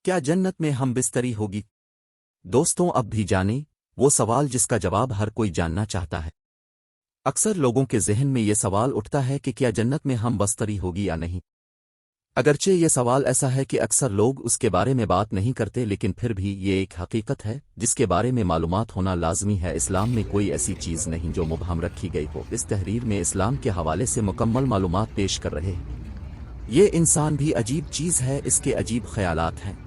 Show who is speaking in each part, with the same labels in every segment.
Speaker 1: क्या जन्नत में हम बिस्तरी होगी? दोस्तों, अब भी जानें वो सवाल जिसका जवाब हर कोई जानना चाहता है। अक्सर लोगों के ज़हन में ये सवाल उठता है कि क्या जन्नत में हम बस्तरी होगी या नहीं। अगरचे ये सवाल ऐसा है कि अक्सर लोग उसके बारे में बात नहीं करते, लेकिन फिर भी ये एक हकीकत है जिसके बारे में मालूमात होना लाजमी है। इस्लाम में कोई ऐसी चीज़ नहीं जो मुबहम रखी गई हो। इस तहरीर में इस्लाम के हवाले से मुकम्मल मालूमात पेश कर रहे हैं। ये इंसान भी अजीब चीज़ है, इसके अजीब ख्यालात हैं।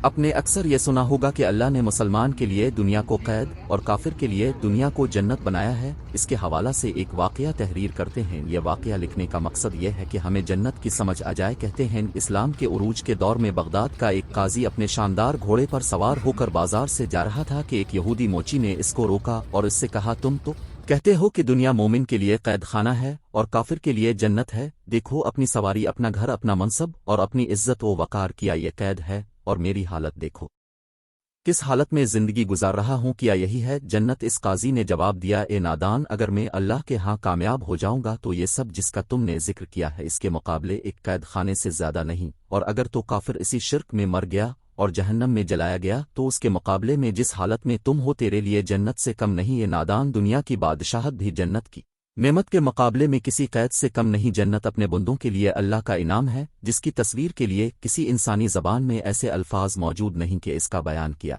Speaker 1: आपने अक्सर ये सुना होगा कि अल्लाह ने मुसलमान के लिए दुनिया को कैद और काफिर के लिए दुनिया को जन्नत बनाया है। इसके हवाला से एक वाक़या तहरीर करते हैं। यह वाक़या लिखने का मकसद यह है कि हमें जन्नत की समझ आ जाए। कहते हैं, इस्लाम के उरूज के दौर में बगदाद का एक काजी अपने शानदार घोड़े पर सवार होकर बाजार से जा रहा था कि एक यहूदी मोची ने इसको रोका और इससे कहा, तुम तो कहते हो कि दुनिया मोमिन के लिए कैद खाना है और काफिर के लिए जन्नत है। देखो, अपनी सवारी, अपना घर, अपना मनसब और अपनी इज्जत व वकार किया ये कैद है, और मेरी हालत देखो, किस हालत में जिंदगी गुजार रहा हूं, किया यही है जन्नत। इस काजी ने जवाब दिया, ए नादान, अगर मैं अल्लाह के यहाँ कामयाब हो जाऊंगा तो ये सब जिसका तुमने जिक्र किया है इसके मुकाबले एक कैद खाने से ज्यादा नहीं, और अगर तो काफिर इसी शिर्क में मर गया और जहन्नम में जलाया गया तो उसके मुकाबले में जिस हालत में तुम हो तेरे लिए जन्नत से कम नहीं। ये नादान, दुनिया की बादशाहत भी जन्नत की नेमत के मुकाबले में किसी कैद से कम नहीं। जन्नत अपने बंदों के लिए अल्लाह का इनाम है जिसकी तस्वीर के लिए किसी इंसानी ज़बान में ऐसे अल्फाज मौजूद नहीं कि इसका बयान किया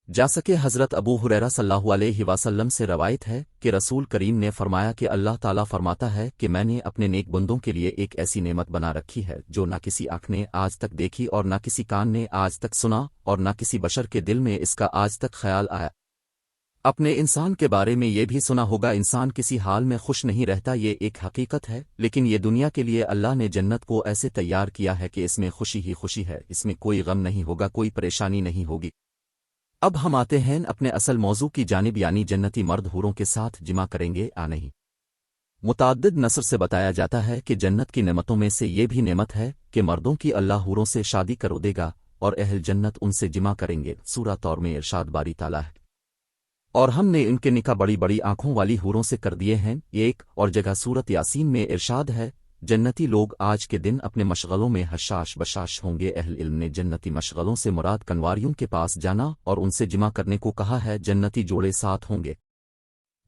Speaker 1: जा सके। हज़रत अबू हुरैरा सल्लल्लाहु अलैहि वसल्लम से रवायत है कि रसूल करीम ने फरमाया कि अल्लाह ताला फरमाता है कि मैंने अपने नेक बंदों के लिए एक ऐसी नेमत बना रखी है जो ना किसी आँख ने आज तक देखी और ना किसी कान ने आज तक सुना और ना किसी बशर के दिल में इसका आज तक ख्याल आया। अपने इंसान के बारे में ये भी सुना होगा, इंसान किसी हाल में खुश नहीं रहता। ये एक हकीकत है, लेकिन ये दुनिया के लिए अल्लाह ने जन्नत को ऐसे तैयार किया है कि इसमें खुशी ही खुशी है, इसमें कोई गम नहीं होगा, कोई परेशानी नहीं होगी। अब हम आते हैं अपने असल मौजू की जानिब, यानी जन्नती मर्द हूरों के साथ जिमा करेंगे या नहीं। मुताद्दिद नसर से बताया जाता है कि जन्नत की नेमतों में से ये भी नेमत है कि मर्दों की अल्लाह हूरों से शादी करो देगा और अहल जन्नत उनसे जिमा करेंगे। सूरह तौर में इरशाद बारी ताला है, और हमने इनके निकाह बड़ी बड़ी आंखों वाली हूरों से कर दिए हैं। एक और जगह सूरत यासीन में इरशाद है, जन्नती लोग आज के दिन अपने मशगलों में हशाश बशाश होंगे। अहल इल्म ने जन्नती मशगलों से मुराद कनवारियों के पास जाना और उनसे जिमा करने को कहा है। जन्नती जोड़े साथ होंगे,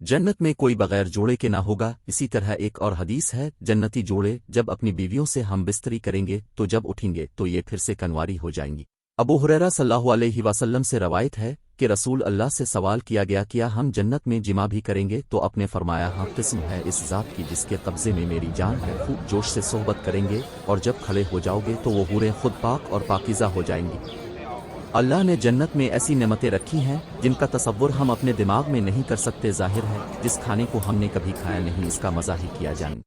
Speaker 1: जन्नत में कोई बगैर जोड़े के ना होगा। इसी तरह एक और हदीस है, जन्नती जोड़े जब अपनी बीवियों से हम बिस्तरी करेंगे तो जब उठेंगे तो ये फिर से कनवारी हो जाएंगी। अबू हुरैरा सल्लल्लाहु अलैहि वसल्लम से रवायत है कि रसूल अल्लाह से सवाल किया गया, क्या हम जन्नत में जिमा भी करेंगे? तो आपने फरमाया, हाँ, किस्म है इस ज़ात की जिसके कब्ज़े में मेरी जान है। खूब जोश से सोहबत करेंगे और जब खड़े हो जाओगे तो वो हूरें खुद पाक और पाकीज़ा हो जाएंगी। अल्लाह ने जन्नत में ऐसी नेमतें रखी हैं जिनका तसव्वुर हम अपने दिमाग में नहीं कर सकते। ज़ाहिर है जिस खाने को हमने कभी खाया नहीं, इसका मज़ा ही किया जाए।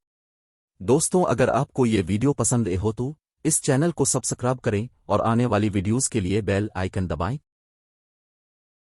Speaker 1: दोस्तों, अगर आपको ये वीडियो पसंद हो तो इस चैनल को सब्सक्राइब करें और आने वाली वीडियोस के लिए बेल आइकन दबाएं।